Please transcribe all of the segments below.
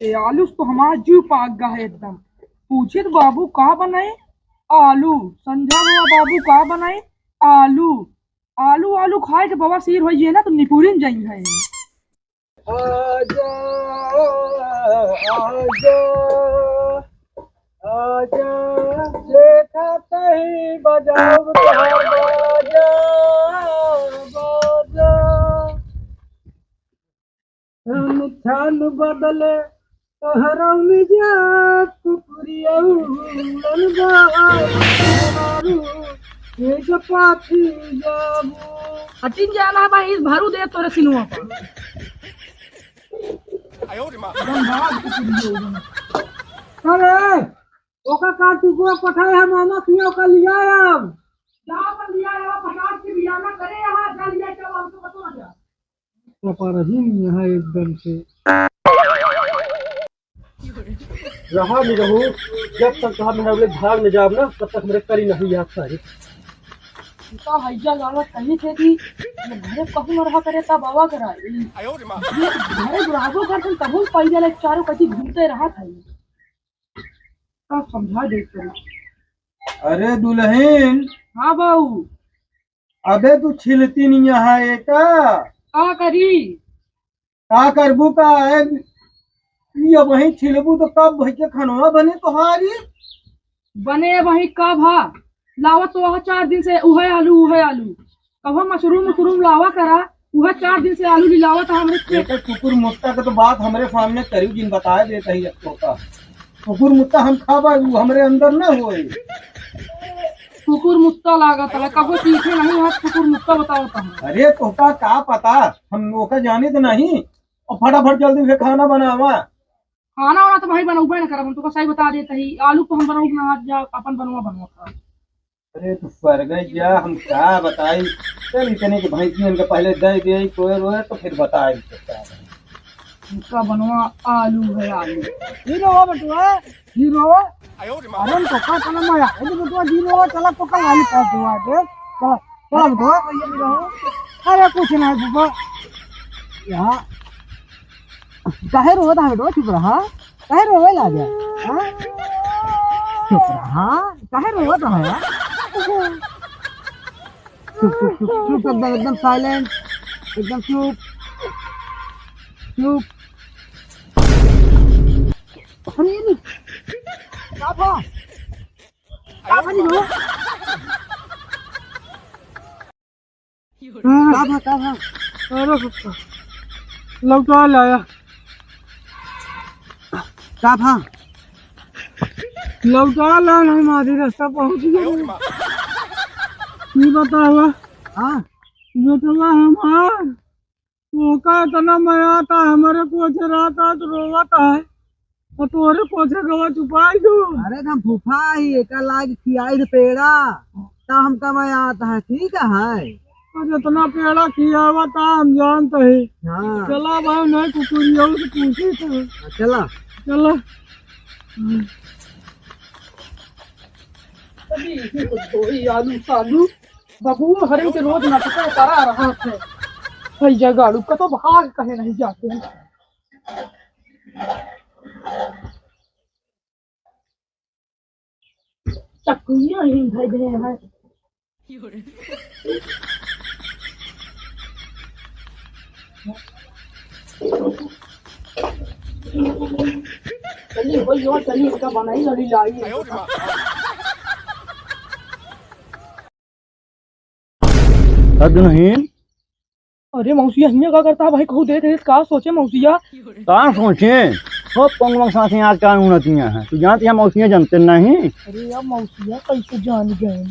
ये आलू तो हमारा जीव पाक गया है एकदम। पूछे तो बाबू का बनाए? आलू। संझा हुआ बाबू का बनाए? आलू। आलू आलू खाए के बाबा सिर हो ना तो निपुरिन जाई है। आजा आजा आजा देखा तही बजाओ बाजा बाजा हम छान बदले तोहरा मिजाज कुकुरिया उड़न बारू ये पाथी जाबू हटिन जाना है भाई। इस भारू दे तोरे सिनुआ पर अरे ओका का तुको पठाए हम मामा कियो का लिया हम जा पर लिया है 50 की बियाना करे यहां चल लिया चल हमको बता जा पर ही यहां एकदम से रहा नहीं रहूं। जब तक कहा मेरा अगले भाग में जाब ना तब तक मेरे करी नहीं याद सारी का हैजा लाला कहीं थे कि घरे कहूं न रहा करे ता बाबा करा ये घरे बुढ़ागो कर तब पाई जाला चारों कटी घूमते रहा था का समझा दे करी। अरे दुल्हन। हाँ बाबू। अबे तू छिलती नहीं है ये का करी का करबू का है ये वही छिलबू तो कब भई के खनवा बने तोहारी बने वही कब हा लावा तो वह 4 दिन से उहे आलू कब मशरूम मशरूम लावा करा वह 4 दिन से आलू लावा था हमरे कुकुर मुत्ता का तो बात हमरे सामने करी जिन बताए देता ही का कुकुर मुत्ता हम खाबा हमरे अंदर ना होए कुकुर मुत्ता लागत है कबो सीखे नहीं है कुकुर मुत्ता बताओ था। अरे तोका का पता हम ओका जाने तो नहीं और फटाफट जल्दी से खाना बनावा। खाना वाना तो भाई बनऊबे ना करब हम तो सही बता देते ही आलू तो हम बनऊ ना जा अपन बनवा। अरे तो स्वर्ग जा हम क्या बताई चल इतने के भैंसियन के पहले दे दे कोई रोए तो फिर बताए इसका बनवा आलू है आलू हीरो बटुआ हीरो अरे तो का चला माया ये बटुआ हीरो चला तो कल आलू पास हुआ दे चला चला बटुआ अरे कुछ नहीं बुआ यहाँ काहे रोता है बटुआ चुप रहा काहे रोवे ला गया हां चुप रहा काहे रोता है यार चुप एकदम साइलेंट एकदम चुप चुप अरे काफा काफा नहीं हो काफा अरे कुत्ता लौटा लाया काफा लौटा ला नहीं मारी रास्ता पहुंच गया ये बता हुआ हाँ जो चला हमार वो का इतना मजा आता हमारे पोछे रहता तो रोवाता है और तोरे पोछे गवा छुपाई दो। अरे हम फूफा ही एक लाग खियाई पेड़ा ता हमका मजा आता है ठीक है तो जितना पेड़ा खियावा था हम जानते हैं। हाँ चला भाई नहीं कुकुरियों से पूछी थे चला चला आलू सालू बबू हरे के रोज नाटक करा रहा है भैया गाड़ू का तो भाग कहे नहीं जाते हैं। चक्कुइया ही भाई दे है चलिए भाई और चलिए इसका बनाई लड़ी लाई नहीं। अरे मौसिया हिया का करता है भाई कहू देख का सोचे मौसिया कहाँ सोचे सब पंगलों साथी आज का उन्नतियाँ हैं तू जानती है मौसियाँ जानते नहीं। अरे यार मौसिया कैसे जान गए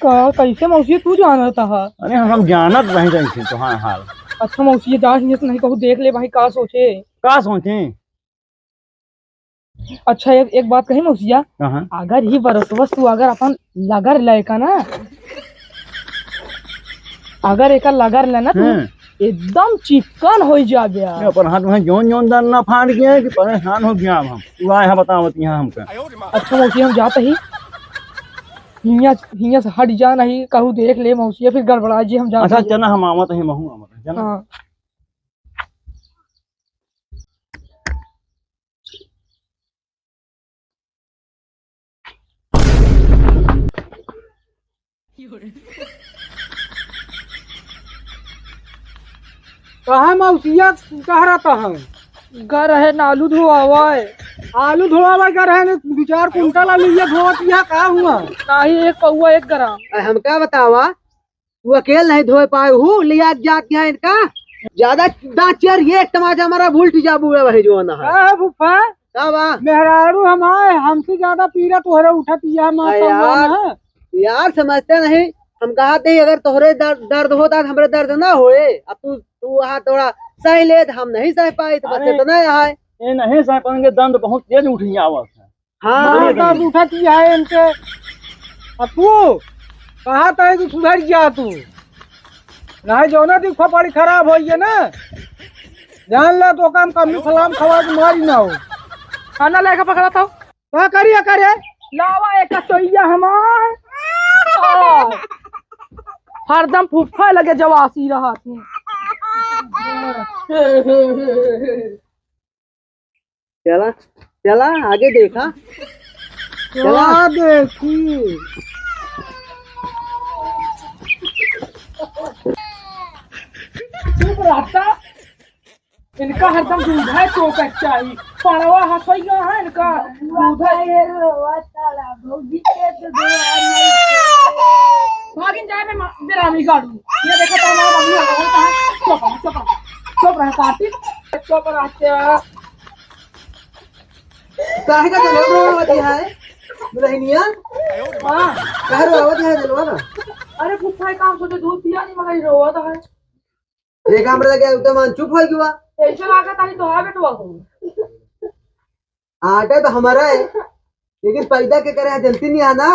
का कैसे मौसिया तू जान था। अरे हम जानत नहीं रही तो हाँ हाल। अच्छा मौसिया जान नहीं कहू देख ले भाई का सोचे का सोचे। अच्छा एक बात कही मौसिया अगर ही बरसवस तू अगर अपन लगर लेका ना अगर एक लगर लेना तू एकदम चिकन हो जा गया अपन हाथ में जोन जोन दान ना फाड़ गया कि परेशान हो गया हम तू आए है बतावत यहाँ हमका। अच्छा मौसिया हम जाते ही हिया से हट जा नहीं कहू देख ले मौसिया फिर गड़बड़ा जी हम जाते। अच्छा चना हम आवत है महू आवत है चना। कहा मौसिया कह रहा था हम घर है न आलू धोआवा है। आलू धोआवा घर है न 2-4 कुंटल आलू ये धोतिया का हुआ नहीं, एक पौआ 1 ग्राम। हम क्या बतावा तू अकेले नहीं धोए पाए हूँ लिया जाके है इनका ज्यादा दाचर ये टमाटर हमारा भूल जाबू है वही जो ना है फुफा मेहरारू हमारे हमसे ज्यादा पीरा तोहरे उठत यार यार समझते नहीं। हम कहा थे अगर तोहरे दर्द होता तो हमरे दर्द ना होए। अब तू वहाँ थोड़ा सह ले हम नहीं सह पाए तो बस इतना है ये नहीं सह पाएंगे, दंद बहुत तेज उठी आवत है। हाँ दर्द उठत है इनके। अब तू कहा था तू सुधर जा तू नहीं जो ना देखो बड़ी खराब हो ना जान ला तो काम कमी फलाम खवा के मारी ना हो। खाना लेके पकड़ा था क्या करिए करे लावा एक कचोइया हमार हरदम फुफा लगे जवासी रहा थी। चला चला आगे देखा चला देखी चुप रहता इनका हरदम दूध है तो चाहिए पड़वा हसैया है इनका दूध है भागिन जाए मैं बेरामी गाड़ू ये देखा तो हमारा मम्मी होता है चुप रह काटी चुप रहते काहे का चलो रोवती है दुल्हनिया हां काहे रोवती है जलवा ना। अरे फुफा काम सोचे दूध पिया नहीं मगर रोवत है एक हमरे लगे एकदम चुप हो गया ऐसे लागत है तो आ बेटवा आटा तो हमारा है लेकिन पैदा के करे जल्दी नहीं आना।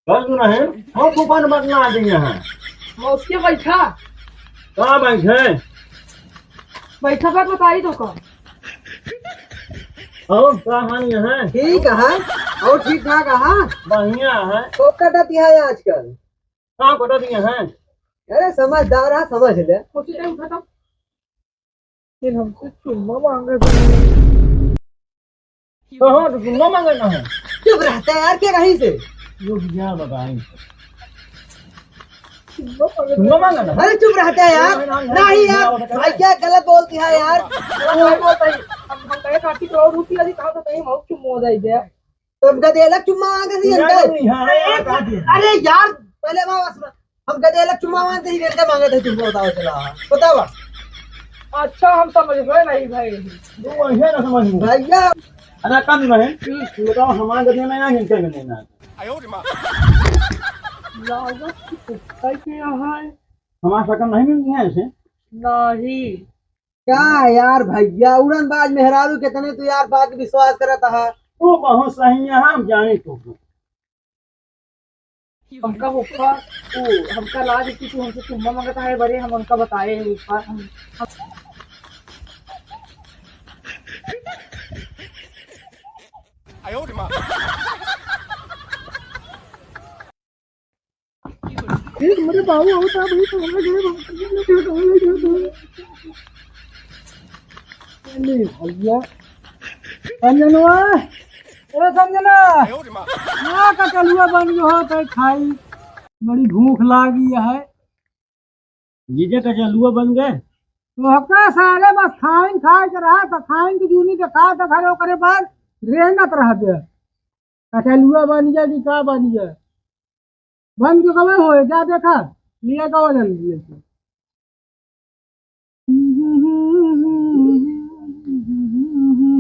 बस नहीं हम तूफान मरना आ गए हैं उसके बैठा कहाँ बैठे बैठा बात बताई तो कौन और कहानी है ठीक है और ठीक ठाक है बढ़िया है तो कटती है आजकल कहाँ कटा दिए हैं। अरे समझदार है समझ ले कुछ नहीं उठा था फिर हमसे चुम्मा मांगे तो हाँ तो चुम्मा मांगना है। चुप रहता है यार क्या कहीं से रुक जा बताएं चुम्मा मांगना। अरे चुप रहता है यार नहीं यार भाई क्या गलत बोलती है यार हम कहे काटी करोड़ रुपया दी कहा तो नहीं हम चुम्मा हो जाए दे तुम कदे अलग चुम्मा मांगे सी अरे यार पहले हम कदे अलग चुम्मा मांगते ही करके मांगे थे चुम्मा बताओ चला बताओ। अच्छा हम समझ गए नहीं भाई तू ऐसे ना समझ भैया अरे कम नहीं बताओ हमारे गले में ना हिलते गले ना लागत कैसे है हमारा शक्ल नहीं मिलती है ऐसे नहीं क्या यार भैया उड़नबाज मेहरारू कितने तो यार बात विश्वास करता है तू बहुत सही है हम जाने तो हमका हुक्का हमका लाज की तू हमसे चुम्मा मांगता है बड़े हम उनका बताए ऊपर मेरे बाबू होता भाई तो भैया संजनवा अरे संजना ना का चलुआ बन गयो तो खाई बड़ी भूख लागी है जीजे का चलुआ बन गए तो हका साले बस खाइन खाए के रहा तो खाइन की जूनी के खा तो खड़े करे बाद रेंगत रह दे कचलुआ बन गया कि का बन गया बन के कब हो क्या देखा लिया का वजन लेके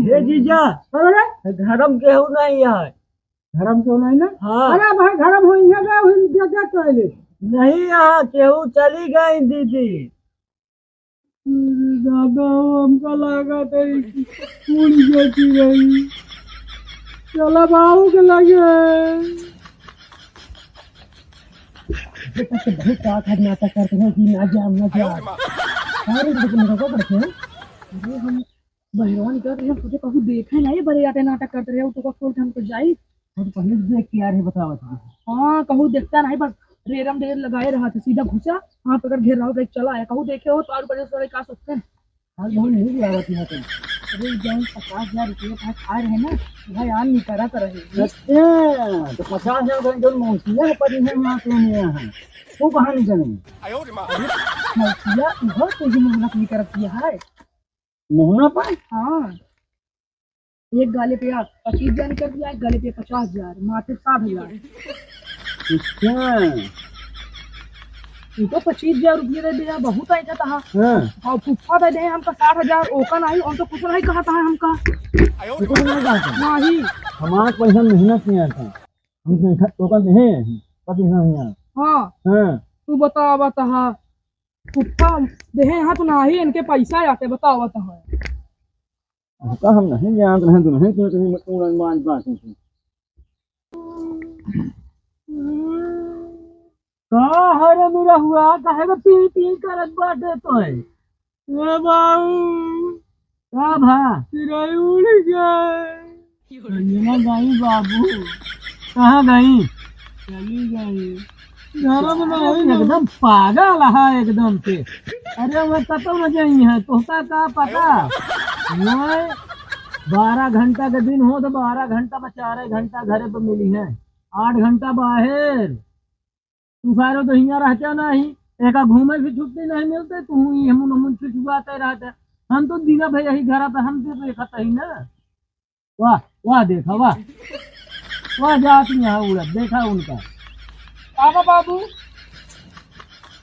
हे जीजा धर्म केहू नहीं है धर्म क्यों नहीं ना हाँ अरे भाई धर्म हो जगह टॉयलेट नहीं यहाँ केहू चली गई दीदी दादा हमका लगा तेरी पूरी जैसी रही चला बाबू के लगे बहुत नाटक करते हैं कि ना जा अरे हम बहरवान कर रहे हैं तुझे कहूँ देखे नहीं बड़े आटे नाटक करते रहे तो छोड़ के हमको जाई हम पहले देख के यार बताओ हाँ कहूँ देखता नहीं बस रेरम ढेर लगाए रहा था सीधा घुसा वहाँ पर घेर रहा चला आया कहूँ देखे हो तो और बजे का सोचते हैं आज बहुत नहीं लगा अरे जब 50,000 रुपये का खा रहे ना भाई आन नहीं करा कर रहे अच्छा तो 50,000 का जो मौसिया पड़ी है यहाँ के यहाँ वो कहाँ नहीं जाने मौसिया इधर तेजी मेहनत नहीं कर किया है। मोहना पाए हाँ एक गाले पे 25,000 कर दिया, एक गाले पे 50,000, माथे 60,000। अच्छा तू तो 25,000 रुपये दे दिया, बहुत ऐसा था। हाँ और फुफा दे दे हमका 60,000, ओका नहीं और तो कुछ नहीं कहा था हमका तो कुछ नहीं कहा था नहीं। हमारे पैसा मेहनत किया था हम टोकन नहीं पति नहीं हाँ हाँ तू बता बता फुफा दे यहाँ तो नहीं इनके पैसा आते बताओ बता। तो हम नहीं जानते हैं तो नहीं क्यों कहीं उड़न बाज बात है का हरे मेरा हुआ काहे का पी पी करत बाटे तो है ए बाऊ का भा चिड़ै उड़ गई ये गई बाबू कहाँ गई चली गई घर में नहीं एकदम पागल है एकदम से। अरे मैं कतो न जाई है तोहका का पता मैं 12 घंटा का दिन हो तो 12 घंटा में 4 घंटा घरे पे मिली है 8 घंटा बाहर तू सारो तो हियाँ रहते नहीं एक घूमे की छुट्टी नहीं मिलते तू हम छुटवाते रहते हम तो दिन भाई यही घर पे हम तो देखा ही ना। वाह वाह देखा वाह वाह जाती यहाँ उड़द देखा उनका बाबा बाबू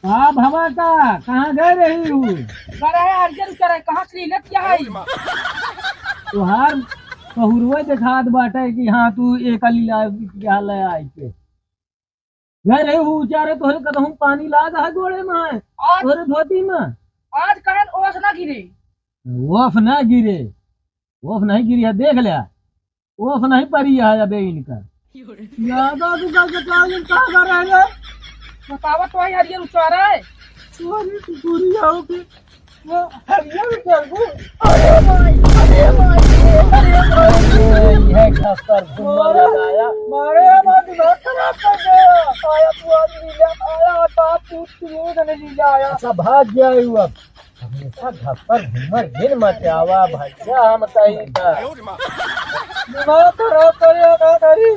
हाँ भवा का कहाँ गए रही हूँ कर है अर्जन करे कहाँ से ले क्या है तुहार बहुरुआ दिखात बाटे कि हाँ तू एक ले आई के गए रही हूँ चारे तोहरे कदम पानी ला है गोड़े में आज तोहरे धोती में आज कहन ओस ना गिरे वफ ना गिरे वफ नहीं गिरी है देख लिया वफ नहीं पड़ी है अबे इनका ज्यादा तू का कर रहे हैं बतावा तो हरियर उचारा है तोरी पूरी आओ कि वो हरियर चल गो अरे भाई ये घास पर घुमा लगाया मारे मत दिमाग खराब कर दे आया तू आदमी ले आया बाप तू नहीं आया ऐसा भाग गया हूँ अब हमेशा घास पर घूमर गिर मत आवा भैया हम कहीं का दिमाग खराब करे ना करी